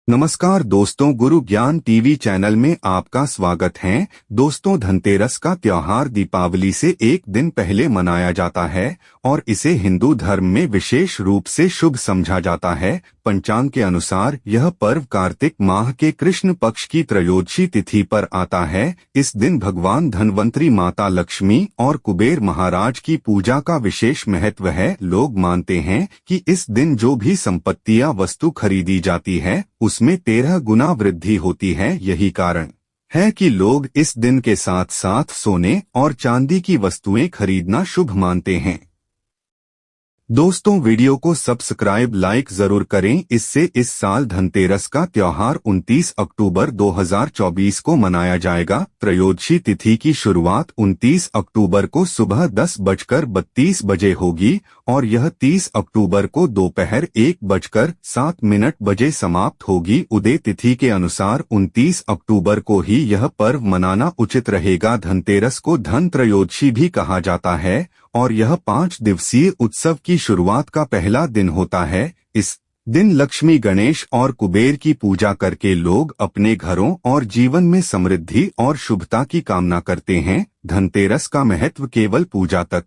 नमस्कार दोस्तों, गुरु ज्ञान टीवी चैनल में आपका स्वागत है। दोस्तों, धनतेरस का त्योहार दीपावली से एक दिन पहले मनाया जाता है और इसे हिंदू धर्म में विशेष रूप से शुभ समझा जाता है। पंचांग के अनुसार यह पर्व कार्तिक माह के कृष्ण पक्ष की त्रयोदशी तिथि पर आता है। इस दिन भगवान धनवंतरी, माता लक्ष्मी और कुबेर महाराज की पूजा का विशेष महत्व है। लोग मानते हैं कि इस दिन जो भी संपत्ति या वस्तु खरीदी जाती है उसमें 13 गुना वृद्धि होती है। यही कारण है कि लोग इस दिन के साथ साथ सोने और चांदी की वस्तुएं खरीदना शुभ मानते हैं। दोस्तों, वीडियो को सब्सक्राइब लाइक जरूर करें। इससे इस साल धनतेरस का त्योहार 29 अक्टूबर 2024 को मनाया जाएगा। त्रयोदशी तिथि की शुरुआत 29 अक्टूबर को सुबह 10:32 बजे होगी और यह 30 अक्टूबर को दोपहर 1:07 बजे समाप्त होगी। उदय तिथि के अनुसार 29 अक्टूबर को ही यह पर्व मनाना उचित रहेगा। धनतेरस को धन त्रयोदशी भी कहा जाता है और यह 5 दिवसीय उत्सव की शुरुआत का पहला दिन होता है। इस दिन लक्ष्मी, गणेश और कुबेर की पूजा करके लोग अपने घरों और जीवन में समृद्धि और शुभता की कामना करते हैं। धनतेरस का महत्व केवल पूजा तक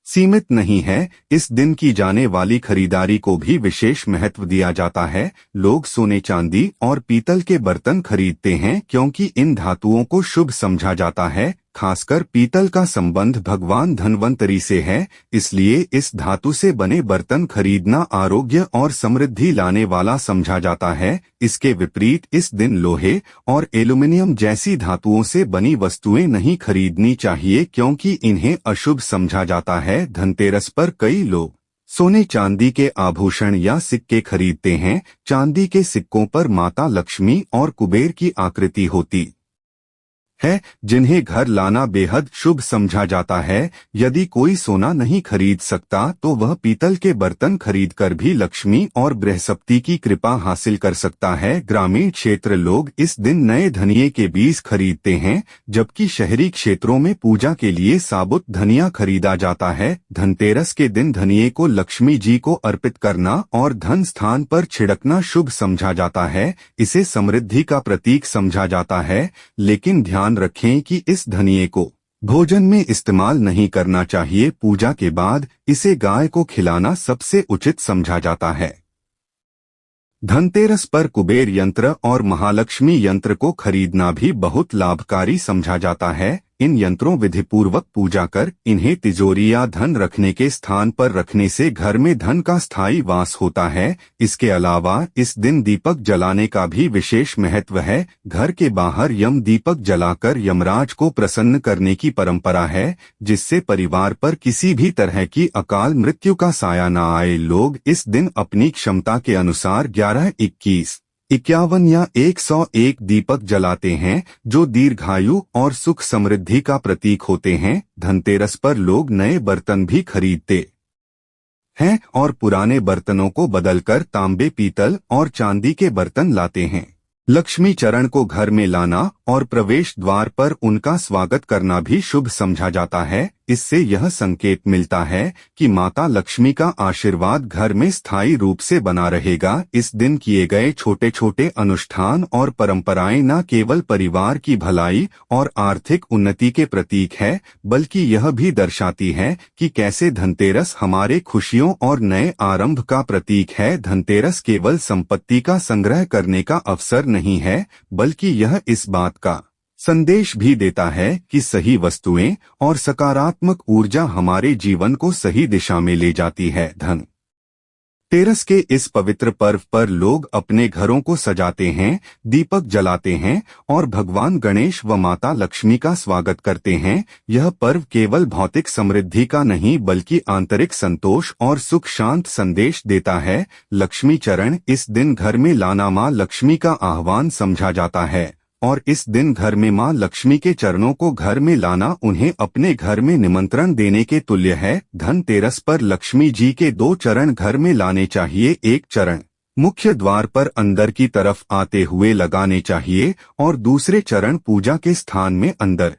सीमित नहीं है। इस दिन की जाने वाली खरीदारी को भी विशेष महत्व दिया जाता है। लोग सोने, चांदी और पीतल के बर्तन खरीदते हैं क्योंकि इन धातुओं को शुभ समझा जाता है। खासकर पीतल का संबंध भगवान धनवंतरी से है, इसलिए इस धातु से बने बर्तन खरीदना आरोग्य और समृद्धि लाने वाला समझा जाता है। इसके विपरीत इस दिन लोहे और एल्यूमीनियम जैसी धातुओं से बनी वस्तुएं नहीं खरीदनी चाहिए क्योंकि इन्हें अशुभ समझा जाता है। धनतेरस पर कई लोग सोने चांदी के आभूषण या सिक्के खरीदते हैं। चांदी के सिक्कों पर माता लक्ष्मी और कुबेर की आकृति होती है, जिन्हें घर लाना बेहद शुभ समझा जाता है। यदि कोई सोना नहीं खरीद सकता तो वह पीतल के बर्तन खरीदकर भी लक्ष्मी और बृहस्पति की कृपा हासिल कर सकता है। ग्रामीण क्षेत्र लोग इस दिन नए धनिये के बीज खरीदते हैं, जबकि शहरी क्षेत्रों में पूजा के लिए साबुत धनिया खरीदा जाता है। धनतेरस के दिन धनिये को लक्ष्मी जी को अर्पित करना और धन स्थान पर छिड़कना शुभ समझा जाता है। इसे समृद्धि का प्रतीक समझा जाता है, लेकिन ध्यान रखें कि इस धनिये को भोजन में इस्तेमाल नहीं करना चाहिए। पूजा के बाद इसे गाय को खिलाना सबसे उचित समझा जाता है। धनतेरस पर कुबेर यंत्र और महालक्ष्मी यंत्र को खरीदना भी बहुत लाभकारी समझा जाता है। इन यंत्रों विधिपूर्वक पूजा कर इन्हें तिजोरी या धन रखने के स्थान पर रखने से घर में धन का स्थायी वास होता है। इसके अलावा इस दिन दीपक जलाने का भी विशेष महत्व है। घर के बाहर यम दीपक जलाकर यमराज को प्रसन्न करने की परंपरा है, जिससे परिवार पर किसी भी तरह की अकाल मृत्यु का साया न आए। लोग इस दिन अपनी क्षमता के अनुसार 11, 21, 51 या 101 दीपक जलाते हैं, जो दीर्घायु और सुख समृद्धि का प्रतीक होते हैं। धनतेरस पर लोग नए बर्तन भी खरीदते हैं और पुराने बर्तनों को बदलकर तांबे, पीतल और चांदी के बर्तन लाते हैं। लक्ष्मी चरण को घर में लाना और प्रवेश द्वार पर उनका स्वागत करना भी शुभ समझा जाता है। इससे यह संकेत मिलता है कि माता लक्ष्मी का आशीर्वाद घर में स्थायी रूप से बना रहेगा। इस दिन किए गए छोटे छोटे अनुष्ठान और परंपराएं न केवल परिवार की भलाई और आर्थिक उन्नति के प्रतीक है, बल्कि यह भी दर्शाती है कि कैसे धनतेरस हमारे खुशियों और नए आरंभ का प्रतीक है। धनतेरस केवल संपत्ति का संग्रह करने का अवसर नहीं है, बल्कि यह इस बात का संदेश भी देता है कि सही वस्तुएं और सकारात्मक ऊर्जा हमारे जीवन को सही दिशा में ले जाती है। धनतेरस के इस पवित्र पर्व पर लोग अपने घरों को सजाते हैं, दीपक जलाते हैं और भगवान गणेश व माता लक्ष्मी का स्वागत करते हैं। यह पर्व केवल भौतिक समृद्धि का नहीं बल्कि आंतरिक संतोष और सुख शांत संदेश देता है। लक्ष्मी चरण इस दिन घर में लाना मां लक्ष्मी का आह्वान समझा जाता है और इस दिन घर में मां लक्ष्मी के चरणों को घर में लाना उन्हें अपने घर में निमंत्रण देने के तुल्य है। धनतेरस पर लक्ष्मी जी के 2 चरण घर में लाने चाहिए। एक चरण मुख्य द्वार पर अंदर की तरफ आते हुए लगाने चाहिए और दूसरे चरण पूजा के स्थान में अंदर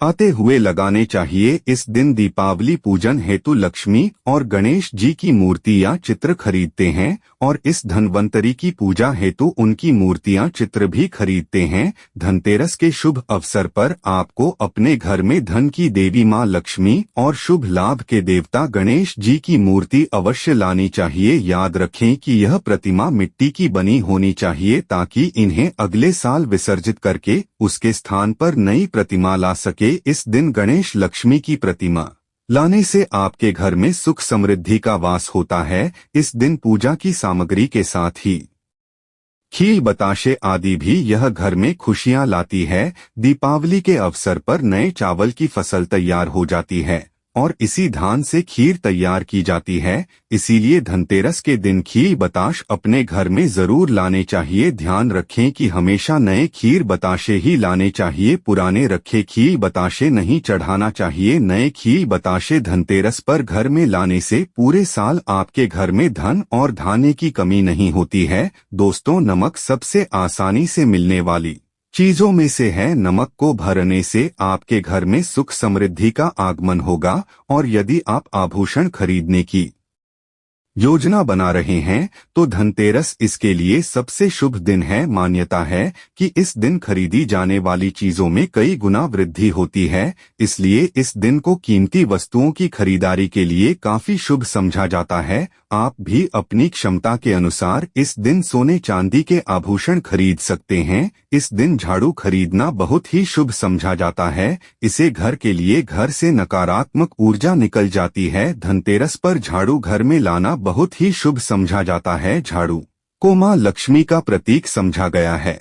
आते हुए लगाने चाहिए। इस दिन दीपावली पूजन हेतु लक्ष्मी और गणेश जी की मूर्ति या चित्र खरीदते हैं और इस धनवंतरी की पूजा हेतु उनकी मूर्तियां चित्र भी खरीदते हैं। धनतेरस के शुभ अवसर पर आपको अपने घर में धन की देवी मां लक्ष्मी और शुभ लाभ के देवता गणेश जी की मूर्ति अवश्य लानी चाहिए। याद रखें कि यह प्रतिमा मिट्टी की बनी होनी चाहिए ताकि इन्हें अगले साल विसर्जित करके उसके स्थान पर नई प्रतिमा ला सके। इस दिन गणेश लक्ष्मी की प्रतिमा लाने से आपके घर में सुख समृद्धि का वास होता है। इस दिन पूजा की सामग्री के साथ ही खीर बताशे आदि भी यह घर में खुशियां लाती है। दीपावली के अवसर पर नए चावल की फसल तैयार हो जाती है और इसी धान से खीर तैयार की जाती है। इसीलिए धनतेरस के दिन खीर बताश अपने घर में जरूर लाने चाहिए। ध्यान रखें कि हमेशा नए खीर बताशे ही लाने चाहिए, पुराने रखे खीर बताशे नहीं चढ़ाना चाहिए। नए खीर बताशे धनतेरस पर घर में लाने से पूरे साल आपके घर में धन और धान्य की कमी नहीं होती है। दोस्तों, नमक सबसे आसानी से मिलने वाली चीजों में से है। नमक को भरने से आपके घर में सुख समृद्धि का आगमन होगा और यदि आप आभूषण खरीदने की योजना बना रहे हैं तो धनतेरस इसके लिए सबसे शुभ दिन है। मान्यता है कि इस दिन खरीदी जाने वाली चीजों में कई गुना वृद्धि होती है, इसलिए इस दिन को कीमती वस्तुओं की खरीदारी के लिए काफी शुभ समझा जाता है। आप भी अपनी क्षमता के अनुसार इस दिन सोने चांदी के आभूषण खरीद सकते हैं। इस दिन झाड़ू खरीदना बहुत ही शुभ समझा जाता है। इसे घर के लिए घर से नकारात्मक ऊर्जा निकल जाती है। धनतेरस पर झाड़ू घर में लाना बहुत ही शुभ समझा जाता है। झाड़ू को मां लक्ष्मी का प्रतीक समझा गया है।